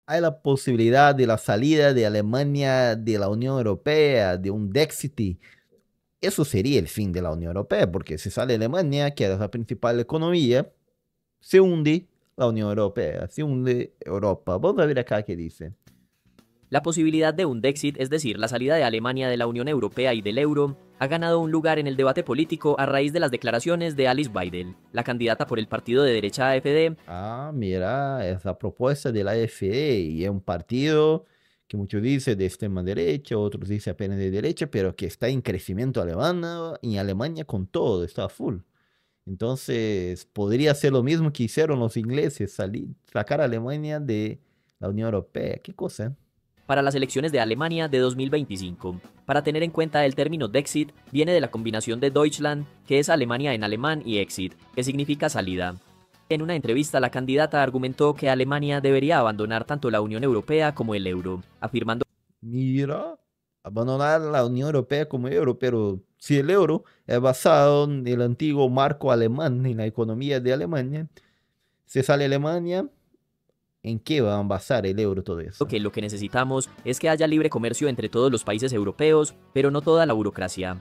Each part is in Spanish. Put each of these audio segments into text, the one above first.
hay la posibilidad de la salida de Alemania de la Unión Europea, de un Dexit. Eso sería el fin de la Unión Europea, porque si sale Alemania, que es la principal economía, se hunde la Unión Europea, se hunde Europa. Vamos a ver acá qué dice. La posibilidad de un Dexit, es decir, la salida de Alemania de la Unión Europea y del euro, ha ganado un lugar en el debate político a raíz de las declaraciones de Alice Weidel, la candidata por el partido de derecha AfD. Ah, mira, es la propuesta de la AfD y es un partido que muchos dicen de extrema derecha, otros dicen apenas de derecha, pero que está en crecimiento alemán, en Alemania con todo, está a full. Entonces, podría ser lo mismo que hicieron los ingleses, sacar a Alemania de la Unión Europea. ¿Qué cosa? Para las elecciones de Alemania de 2025. Para tener en cuenta el término Dexit, viene de la combinación de Deutschland, que es Alemania en alemán, y Exit, que significa salida. En una entrevista, la candidata argumentó que Alemania debería abandonar tanto la Unión Europea como el euro, afirmando Mira, abandonar la Unión Europea como euro, pero si el euro es basado en el antiguo marco alemán, en la economía de Alemania, si sale Alemania, ¿en qué va a basar el euro todo eso? que lo que necesitamos es que haya libre comercio entre todos los países europeos, pero no toda la burocracia.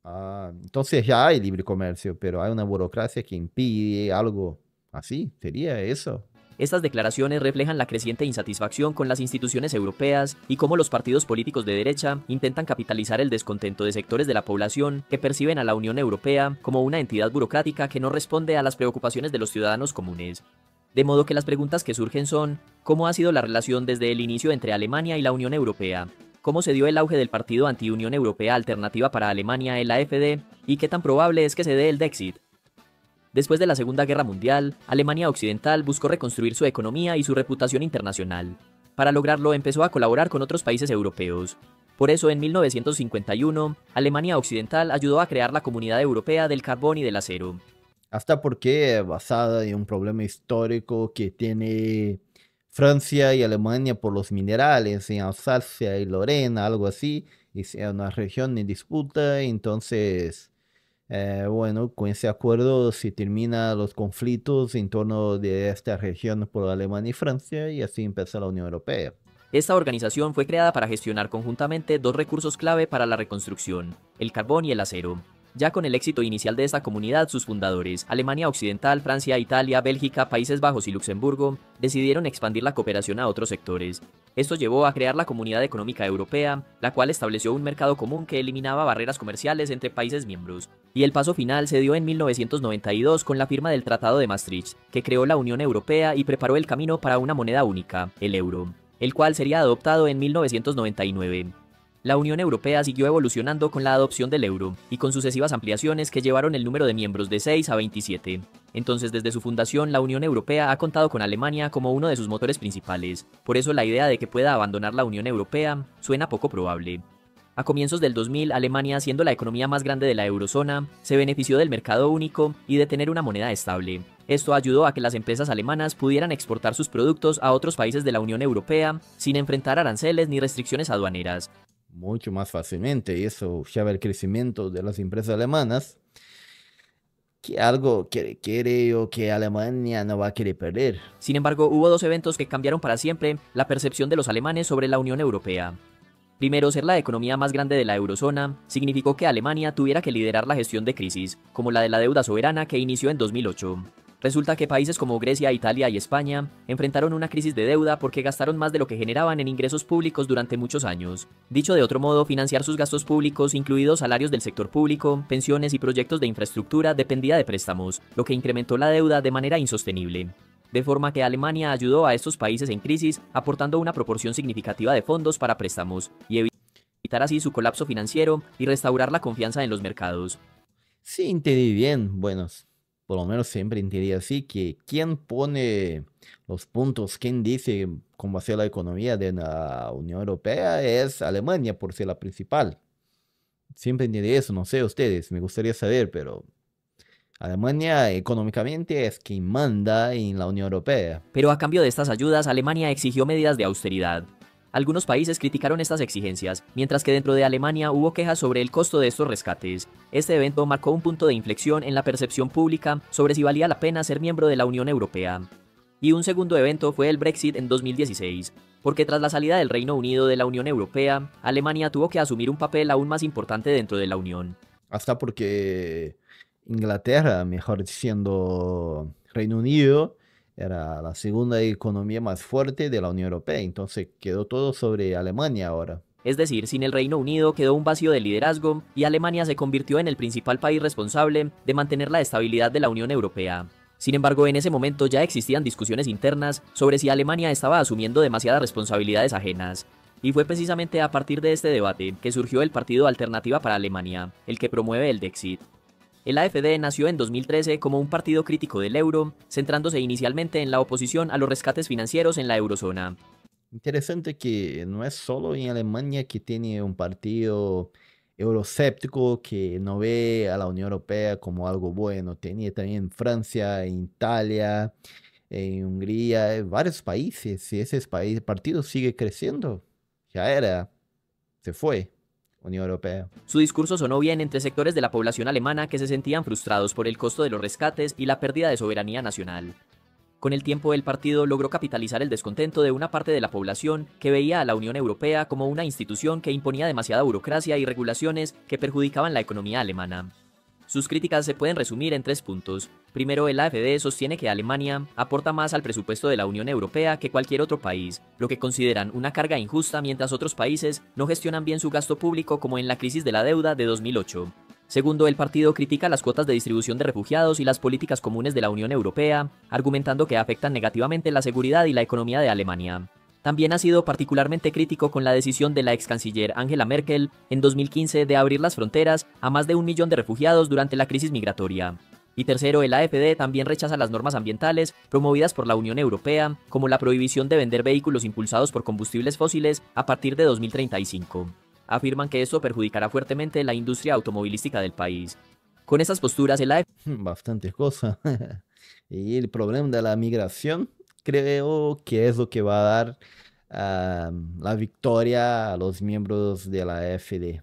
Ah, entonces ya hay libre comercio, pero hay una burocracia que impide algo así, ¿sería eso? Estas declaraciones reflejan la creciente insatisfacción con las instituciones europeas y cómo los partidos políticos de derecha intentan capitalizar el descontento de sectores de la población que perciben a la Unión Europea como una entidad burocrática que no responde a las preocupaciones de los ciudadanos comunes. De modo que las preguntas que surgen son, ¿cómo ha sido la relación desde el inicio entre Alemania y la Unión Europea? ¿Cómo se dio el auge del partido anti-Unión Europea Alternativa para Alemania, el AfD? ¿Y qué tan probable es que se dé el Dexit? Después de la Segunda Guerra Mundial, Alemania Occidental buscó reconstruir su economía y su reputación internacional. Para lograrlo empezó a colaborar con otros países europeos. Por eso, en 1951, Alemania Occidental ayudó a crear la Comunidad Europea del Carbón y del Acero. Hasta porque es basada en un problema histórico que tiene Francia y Alemania por los minerales, en Alsacia y Lorena, algo así, y es una región en disputa, entonces, bueno, con ese acuerdo se terminan los conflictos en torno de esta región por Alemania y Francia, y así empieza la Unión Europea. Esta organización fue creada para gestionar conjuntamente dos recursos clave para la reconstrucción, el carbón y el acero. Ya con el éxito inicial de esta comunidad, sus fundadores, Alemania Occidental, Francia, Italia, Bélgica, Países Bajos y Luxemburgo, decidieron expandir la cooperación a otros sectores. Esto llevó a crear la Comunidad Económica Europea, la cual estableció un mercado común que eliminaba barreras comerciales entre países miembros. Y el paso final se dio en 1992 con la firma del Tratado de Maastricht, que creó la Unión Europea y preparó el camino para una moneda única, el euro, el cual sería adoptado en 1999. La Unión Europea siguió evolucionando con la adopción del euro y con sucesivas ampliaciones que llevaron el número de miembros de 6 a 27. Entonces, desde su fundación, la Unión Europea ha contado con Alemania como uno de sus motores principales. Por eso la idea de que pueda abandonar la Unión Europea suena poco probable. A comienzos del 2000, Alemania, siendo la economía más grande de la eurozona, se benefició del mercado único y de tener una moneda estable. Esto ayudó a que las empresas alemanas pudieran exportar sus productos a otros países de la Unión Europea sin enfrentar aranceles ni restricciones aduaneras. Mucho más fácilmente, y eso lleva el crecimiento de las empresas alemanas, que algo que creo que Alemania no va a querer perder. Sin embargo, hubo dos eventos que cambiaron para siempre la percepción de los alemanes sobre la Unión Europea. Primero, ser la economía más grande de la eurozona significó que Alemania tuviera que liderar la gestión de crisis, como la de la deuda soberana que inició en 2008. Resulta que países como Grecia, Italia y España enfrentaron una crisis de deuda porque gastaron más de lo que generaban en ingresos públicos durante muchos años. Dicho de otro modo, financiar sus gastos públicos, incluidos salarios del sector público, pensiones y proyectos de infraestructura, dependía de préstamos, lo que incrementó la deuda de manera insostenible. De forma que Alemania ayudó a estos países en crisis aportando una proporción significativa de fondos para préstamos y evitar así su colapso financiero y restaurar la confianza en los mercados. Sí, entendí bien. Bueno, por lo menos siempre entendí así, que quien pone los puntos, quien dice cómo va a ser la economía de la Unión Europea es Alemania por ser la principal. Siempre entendí eso, no sé ustedes, me gustaría saber, pero Alemania económicamente es quien manda en la Unión Europea. Pero a cambio de estas ayudas, Alemania exigió medidas de austeridad. Algunos países criticaron estas exigencias, mientras que dentro de Alemania hubo quejas sobre el costo de estos rescates. Este evento marcó un punto de inflexión en la percepción pública sobre si valía la pena ser miembro de la Unión Europea. Y un segundo evento fue el Brexit en 2016, porque tras la salida del Reino Unido de la Unión Europea, Alemania tuvo que asumir un papel aún más importante dentro de la Unión. Hasta porque Inglaterra, mejor diciendo Reino Unido, era la segunda economía más fuerte de la Unión Europea, entonces quedó todo sobre Alemania ahora. Es decir, sin el Reino Unido quedó un vacío de liderazgo y Alemania se convirtió en el principal país responsable de mantener la estabilidad de la Unión Europea. Sin embargo, en ese momento ya existían discusiones internas sobre si Alemania estaba asumiendo demasiadas responsabilidades ajenas. Y fue precisamente a partir de este debate que surgió el Partido Alternativa para Alemania, el que promueve el Dexit. El AfD nació en 2013 como un partido crítico del euro, centrándose inicialmente en la oposición a los rescates financieros en la eurozona. Interesante que no es solo en Alemania que tiene un partido euroscéptico que no ve a la Unión Europea como algo bueno. Tenía también en Francia, en Italia, en Hungría, en varios países. Si ese partido sigue creciendo, ya era, se fue, Unión Europea. Su discurso sonó bien entre sectores de la población alemana que se sentían frustrados por el costo de los rescates y la pérdida de soberanía nacional. Con el tiempo, el partido logró capitalizar el descontento de una parte de la población que veía a la Unión Europea como una institución que imponía demasiada burocracia y regulaciones que perjudicaban la economía alemana. Sus críticas se pueden resumir en 3 puntos. Primero, el AfD sostiene que Alemania aporta más al presupuesto de la Unión Europea que cualquier otro país, lo que consideran una carga injusta mientras otros países no gestionan bien su gasto público como en la crisis de la deuda de 2008. Segundo, el partido critica las cuotas de distribución de refugiados y las políticas comunes de la Unión Europea, argumentando que afectan negativamente la seguridad y la economía de Alemania. También ha sido particularmente crítico con la decisión de la ex canciller Angela Merkel en 2015 de abrir las fronteras a más de 1 millón de refugiados durante la crisis migratoria. Y tercero, el AfD también rechaza las normas ambientales promovidas por la Unión Europea, como la prohibición de vender vehículos impulsados por combustibles fósiles a partir de 2035. Afirman que esto perjudicará fuertemente la industria automovilística del país. Con estas posturas, el AfD Bastantes cosas. Y el problema de la migración creo que es lo que va a dar la victoria a los miembros de la AfD.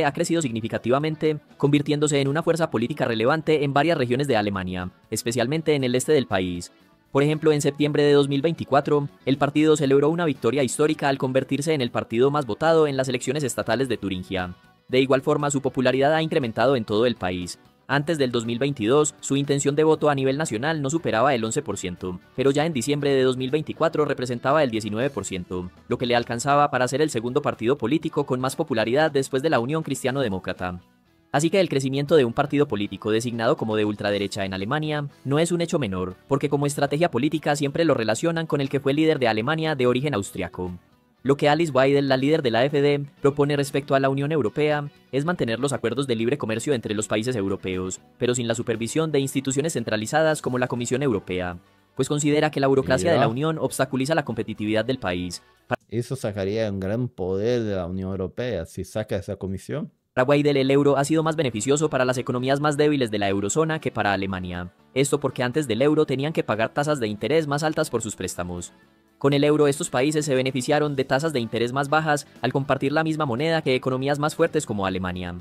ha crecido significativamente, convirtiéndose en una fuerza política relevante en varias regiones de Alemania, especialmente en el este del país. Por ejemplo, en septiembre de 2024, el partido celebró una victoria histórica al convertirse en el partido más votado en las elecciones estatales de Turingia. De igual forma, su popularidad ha incrementado en todo el país. Antes del 2022, su intención de voto a nivel nacional no superaba el 11%, pero ya en diciembre de 2024 representaba el 19%, lo que le alcanzaba para ser el segundo partido político con más popularidad después de la Unión Cristiano-Demócrata. Así que el crecimiento de un partido político designado como de ultraderecha en Alemania no es un hecho menor, porque como estrategia política siempre lo relacionan con el que fue líder de Alemania de origen austriaco. Lo que Alice Weidel, la líder de la AfD, propone respecto a la Unión Europea es mantener los acuerdos de libre comercio entre los países europeos, pero sin la supervisión de instituciones centralizadas como la Comisión Europea, pues considera que la burocracia de la Unión obstaculiza la competitividad del país. Eso sacaría un gran poder de la Unión Europea si saca esa comisión. Para Weidel, el euro ha sido más beneficioso para las economías más débiles de la eurozona que para Alemania. Esto porque antes del euro tenían que pagar tasas de interés más altas por sus préstamos. Con el euro, estos países se beneficiaron de tasas de interés más bajas al compartir la misma moneda que economías más fuertes como Alemania.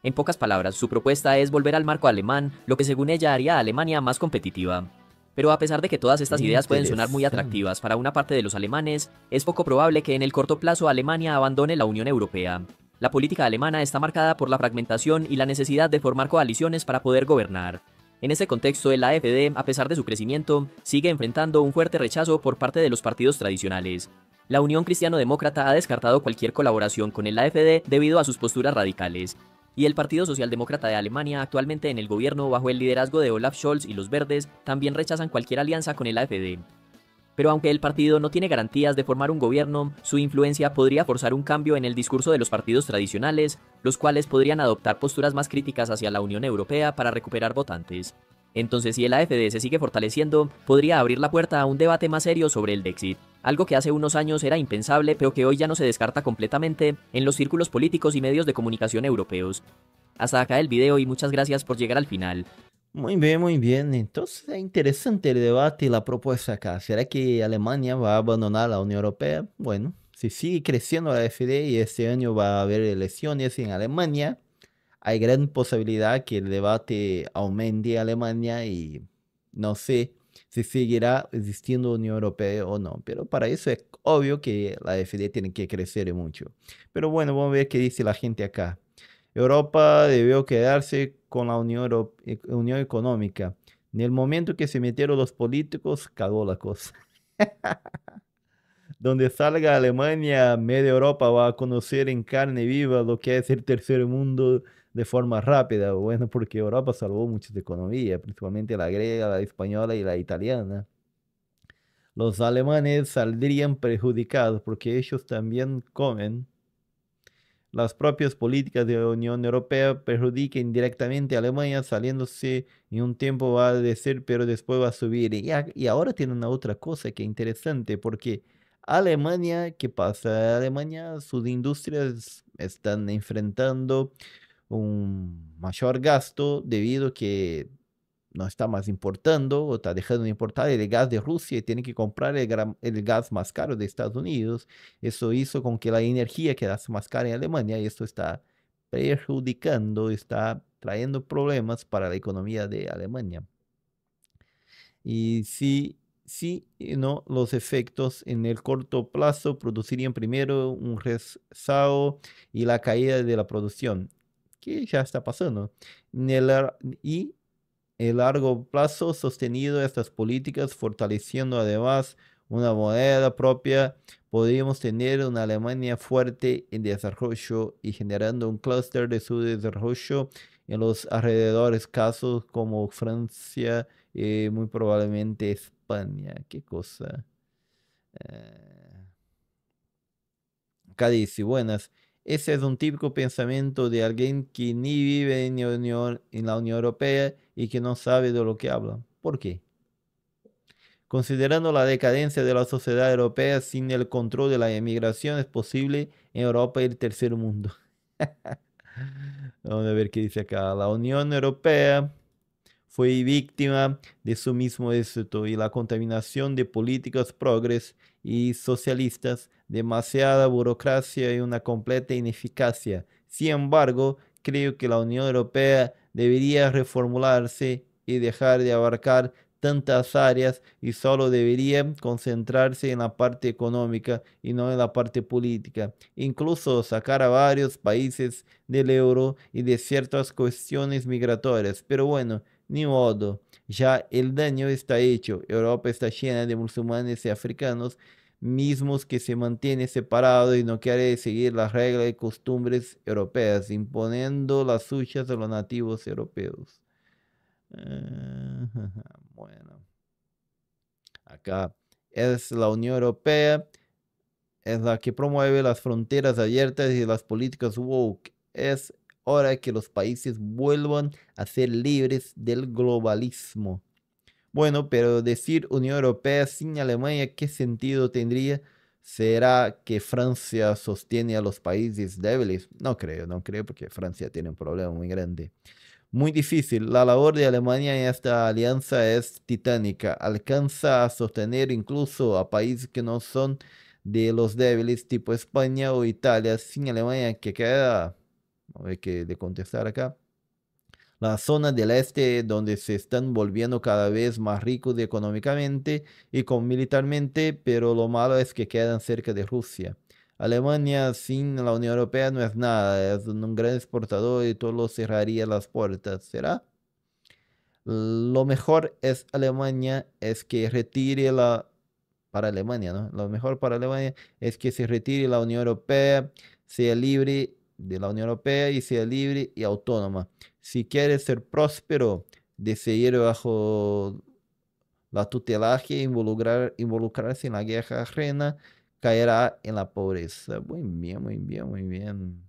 En pocas palabras, su propuesta es volver al marco alemán, lo que según ella haría a Alemania más competitiva. Pero a pesar de que todas estas ideas pueden sonar muy atractivas para una parte de los alemanes, es poco probable que en el corto plazo Alemania abandone la Unión Europea. La política alemana está marcada por la fragmentación y la necesidad de formar coaliciones para poder gobernar. En este contexto, el AfD, a pesar de su crecimiento, sigue enfrentando un fuerte rechazo por parte de los partidos tradicionales. La Unión Cristiano-Demócrata ha descartado cualquier colaboración con el AfD debido a sus posturas radicales. Y el Partido Socialdemócrata de Alemania, actualmente en el gobierno bajo el liderazgo de Olaf Scholz y los Verdes, también rechazan cualquier alianza con el AfD. Pero aunque el partido no tiene garantías de formar un gobierno, su influencia podría forzar un cambio en el discurso de los partidos tradicionales, los cuales podrían adoptar posturas más críticas hacia la Unión Europea para recuperar votantes. Entonces, si el AfD se sigue fortaleciendo, podría abrir la puerta a un debate más serio sobre el Dexit, algo que hace unos años era impensable pero que hoy ya no se descarta completamente en los círculos políticos y medios de comunicación europeos. Hasta acá el video y muchas gracias por llegar al final. Muy bien, muy bien. Entonces es interesante el debate y la propuesta acá. ¿Será que Alemania va a abandonar la Unión Europea? Bueno, si sigue creciendo la AfD y este año va a haber elecciones en Alemania, hay gran posibilidad que el debate aumente en Alemania y no sé si seguirá existiendo Unión Europea o no. Pero para eso es obvio que la AfD tiene que crecer mucho. Pero bueno, vamos a ver qué dice la gente acá. Europa debió quedarse con la Unión Económica. En el momento que se metieron los políticos, cagó la cosa. Donde salga Alemania, media Europa va a conocer en carne viva lo que es el tercer mundo de forma rápida. Bueno, porque Europa salvó muchas economías, principalmente la griega, la española y la italiana. Los alemanes saldrían perjudicados porque ellos también comen. Las propias políticas de la Unión Europea perjudican indirectamente a Alemania, saliéndose en un tiempo va a decir, pero después va a subir. Y ahora tiene una otra cosa que es interesante, porque Alemania, ¿qué pasa? Alemania, sus industrias están enfrentando un mayor gasto debido a que no está más importando o está dejando de importar el gas de Rusia y tiene que comprar el gas más caro de Estados Unidos. Eso hizo con que la energía quedase más cara en Alemania y esto está perjudicando, está trayendo problemas para la economía de Alemania. Y sí y no, los efectos en el corto plazo producirían primero un rezago y la caída de la producción, que ya está pasando. Y el largo plazo sostenido estas políticas, fortaleciendo además una moneda propia, podríamos tener una Alemania fuerte en desarrollo y generando un clúster de su desarrollo en los alrededores, casos como Francia y muy probablemente España. ¿Qué cosa? Eh, Acá dice, buenas. Ese es un típico pensamiento de alguien que ni vive en la Unión Europea y que no sabe de lo que habla. ¿Por qué? Considerando la decadencia de la sociedad europea sin el control de la emigración, es posible en Europa el tercer mundo. Vamos a ver qué dice acá. La Unión Europea fue víctima de su mismo éxito y la contaminación de políticas progres y socialistas, demasiada burocracia y una completa ineficacia. Sin embargo, creo que la Unión Europea debería reformularse y dejar de abarcar tantas áreas y solo debería concentrarse en la parte económica y no en la parte política. Incluso sacar a varios países del euro y de ciertas cuestiones migratorias. Pero bueno, ni modo, ya el daño está hecho. Europa está llena de musulmanes y africanos, mismos que se mantienen separados y no quieren seguir las reglas y costumbres europeas, imponiendo las suyas a los nativos europeos. Ah, bueno, acá es la Unión Europea, es la que promueve las fronteras abiertas y las políticas woke. Es hora que los países vuelvan a ser libres del globalismo. Bueno, pero decir Unión Europea sin Alemania, ¿qué sentido tendría? ¿Será que Francia sostiene a los países débiles? No creo, no creo, porque Francia tiene un problema muy grande. Muy difícil. La labor de Alemania en esta alianza es titánica. Alcanza a sostener incluso a países que no son de los débiles, tipo España o Italia. Sin Alemania, que queda, vamos a ver qué de contestar acá. La zona del este, donde se están volviendo cada vez más ricos económicamente y con militarmente, pero lo malo es que quedan cerca de Rusia. Alemania sin la Unión Europea no es nada, es un gran exportador y todo lo cerraría las puertas. ¿Será? Lo mejor es Alemania, es que retire la... Para Alemania, ¿no? Lo mejor para Alemania es que se retire la Unión Europea, sea libre de la Unión Europea y sea libre y autónoma. Si quiere ser próspero, de seguir bajo la tutelaje, involucrarse en la guerra ajena, caerá en la pobreza. Muy bien, muy bien, muy bien.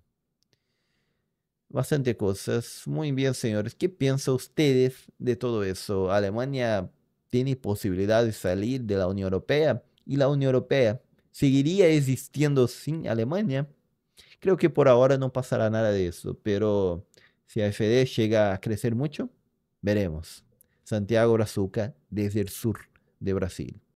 Bastante cosas. Muy bien, señores. ¿Qué piensan ustedes de todo eso? ¿Alemania tiene posibilidad de salir de la Unión Europea? ¿Y la Unión Europea seguiría existiendo sin Alemania? Creo que por ahora no pasará nada de eso, pero si AfD llega a crecer mucho, veremos. Santiago Brazuca, desde el sur de Brasil.